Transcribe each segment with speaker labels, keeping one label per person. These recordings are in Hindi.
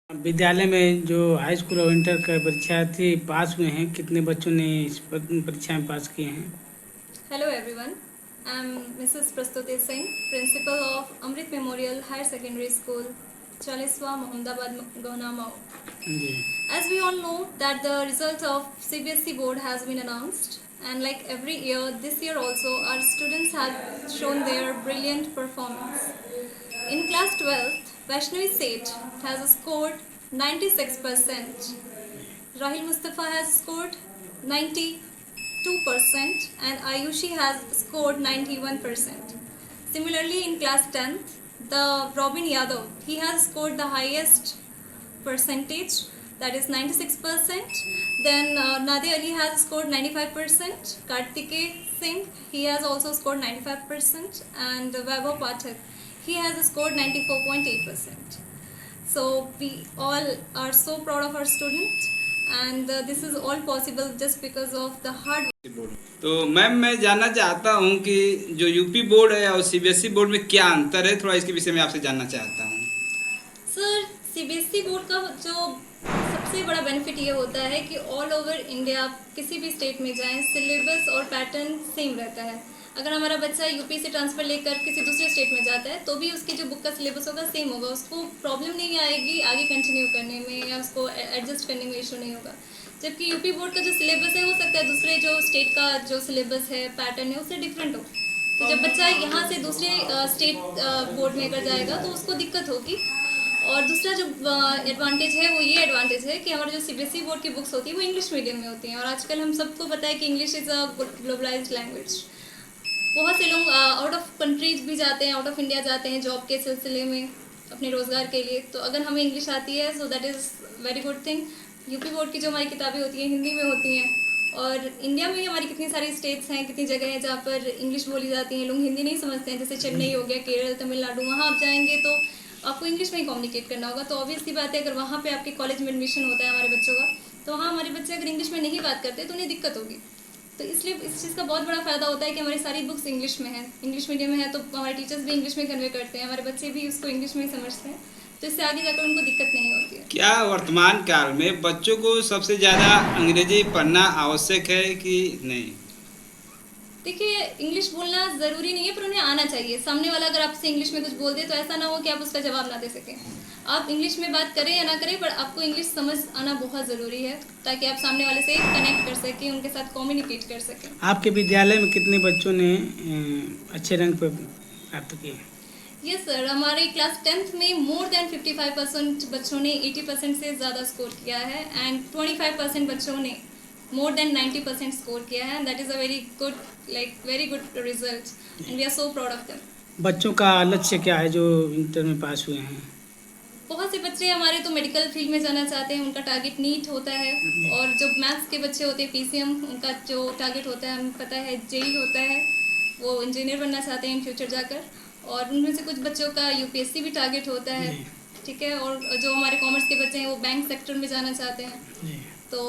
Speaker 1: विद्यालय में जो हाई स्कूल और इंटर का परीक्षार्थी पास हुए हैं, कितने बच्चों ने इस परीक्षा में पास किए हैं?
Speaker 2: Hello everyone, I am Mrs. Prastuti Singh, Principal of Amrit Memorial Higher Secondary School, Chaliswa, Mohammadabad, Gaunamau.
Speaker 1: जी।
Speaker 2: As we all know that the result of CBSE board has been announced, and like every year, this year also our students have shown their brilliant performance. In class 12th, Vaishnavi Seth has scored 96%. Rahil Mustafa has scored 92% and Ayushi has scored 91%. Similarly, in class 10th, the Robin Yadav, he has scored the highest percentage, that is 96%. Then Nadia Ali has scored 95%. Kartike Singh, he has also scored 95%. And Vaibhav Pathak, he has scored 94.8%. So we all are so proud of our students, and this is all possible just because of the hard work.
Speaker 3: तो मैम, मैं जानना चाहता हूँ कि जो यूपी बोर्ड है और सीबीएसई बोर्ड में क्या अंतर है, थोड़ा इसके विषय में आपसे जानना चाहता हूँ।
Speaker 2: सर, सीबीएसई बोर्ड का जो सबसे बड़ा बेनिफिट ये होता है कि ऑल ओवर इंडिया किसी भी स्टेट में जाएं, सिलेबस और पैटर्न सेम रहता है। अगर हमारा बच्चा यूपी से ट्रांसफ़र लेकर किसी दूसरे स्टेट में जाता है तो भी उसकी जो बुक का सिलेबस होगा सेम होगा, उसको प्रॉब्लम नहीं आएगी आगे कंटिन्यू करने में या उसको एडजस्ट करने में इशू नहीं होगा। जबकि यूपी बोर्ड का जो सिलेबस है हो सकता है दूसरे जो स्टेट का जो सिलेबस है, पैटर्न है, उससे डिफरेंट हो। तो जब बच्चा यहाँ से दूसरे स्टेट बोर्ड में अगर जाएगा तो उसको दिक्कत होगी। और दूसरा जो एडवांटेज है वो ये एडवांटेज है कि हमारे जो सीबीएसई बोर्ड की बुक्स होती है वो इंग्लिश मीडियम में होती हैं, और आजकल हम सबको पता है कि English is a globalised language. बहुत से लोग आउट ऑफ कंट्रीज भी जाते हैं, आउट ऑफ इंडिया जाते हैं जॉब के सिलसिले में, अपने रोज़गार के लिए। तो अगर हमें इंग्लिश आती है so that is very good thing. UP board की जो हमारी किताबें होती हैं हिंदी में होती हैं, और इंडिया में भी हमारी कितनी सारी स्टेट्स हैं, कितनी जगह हैं जहाँ पर इंग्लिश बोली जाती है, लोग हिंदी नहीं समझते हैं। जैसे चेन्नई हो गया, केरल, तमिलनाडु, वहाँ आप जाएंगे तो आपको इंग्लिश में ही कम्युनिकेट करना होगा। तो ऑब्वियसली बात है, अगर वहाँ पे आपके कॉलेज में एडमिशन होता है हमारे बच्चों का, तो वहाँ हमारे बच्चे अगर इंग्लिश में नहीं बात करते तो उन्हें दिक्कत होगी। तो इसलिए इस चीज़ का बहुत बड़ा फ़ायदा होता है कि हमारी सारी बुक्स इंग्लिश में हैं, इंग्लिश मीडियम में है, तो हमारे टीचर्स भी इंग्लिश में कन्वे करते हैं, हमारे बच्चे भी उसको इंग्लिश में ही समझते हैं, तो इससे आगे जाकर उनको दिक्कत नहीं होती है।
Speaker 3: क्या वर्तमान काल में बच्चों को सबसे ज़्यादा अंग्रेजी पढ़ना आवश्यक है कि नहीं?
Speaker 2: देखिए, इंग्लिश बोलना ज़रूरी नहीं है, पर उन्हें आना चाहिए। सामने वाला अगर आपसे इंग्लिश में कुछ बोल दे तो ऐसा ना हो कि आप उसका जवाब ना दे सकें। आप इंग्लिश में बात करें या ना करें, पर आपको इंग्लिश समझ आना बहुत ज़रूरी है ताकि आप सामने वाले से कनेक्ट कर सकें, उनके साथ कम्युनिकेट कर सकें।
Speaker 1: आपके विद्यालय में कितने बच्चों ने अच्छे रंग पर प्राप्त किए?
Speaker 2: यस सर, हमारे क्लास 10th में मोर देन 55% बच्चों ने 80% से ज़्यादा स्कोर किया है, एंड 25% बच्चों ने मोर देन 90% स्कोर किया है, and that is a very good result, and we are so proud of them.
Speaker 1: बच्चों का लक्ष्य क्या है जो इंटर में पास हुए हैं?
Speaker 2: बहुत से बच्चे हमारे तो मेडिकल फील्ड में जाना चाहते हैं, उनका टारगेट नीट होता है, और जो मैथ्स के बच्चे होते हैं पीसीएम, उनका जो टारगेट होता है हमें पता है जेई होता है, वो इंजीनियर बनना चाहते हैं इन फ्यूचर जाकर। और उनमें से कुछ बच्चों का यूपीएससी भी टारगेट होता है, ठीक है। और जो हमारे कॉमर्स के बच्चे हैं वो बैंक सेक्टर में जाना चाहते हैं। तो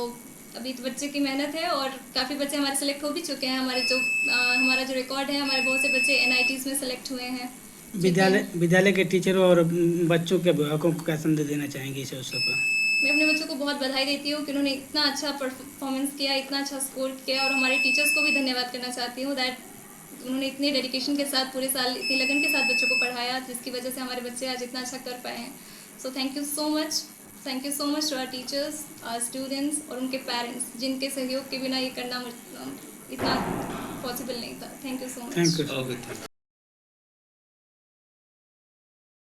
Speaker 2: अभी तो बच्चे की मेहनत है, और काफ़ी बच्चे हमारे सेलेक्ट हो भी चुके हैं। हमारा जो रिकॉर्ड है, हमारे बहुत से बच्चे एनआईटीज़ में सेलेक्ट हुए हैं।
Speaker 1: विद्यालय के टीचरों और बच्चों के अभिभावकों को क्या संदेश देना चाहेंगे इस अवसर पर?
Speaker 2: मैं अपने बच्चों को बहुत बधाई देती हूँ कि उन्होंने इतना अच्छा परफॉर्मेंस किया, इतना अच्छा स्कोर किया, और हमारे टीचर्स को भी धन्यवाद करना चाहती हूँ दैट उन्होंने इतने डेडिकेशन के साथ पूरे साल इतनी लगन के साथ बच्चों को पढ़ाया, जिसकी वजह से हमारे बच्चे आज इतना अच्छा कर पाए हैं। So thank you so much to our teachers, our students और उनके पेरेंट्स, जिनके सहयोग के बिना ये करना इतना पॉसिबल नहीं था। Thank you so much.
Speaker 1: Thank you.
Speaker 3: Okay.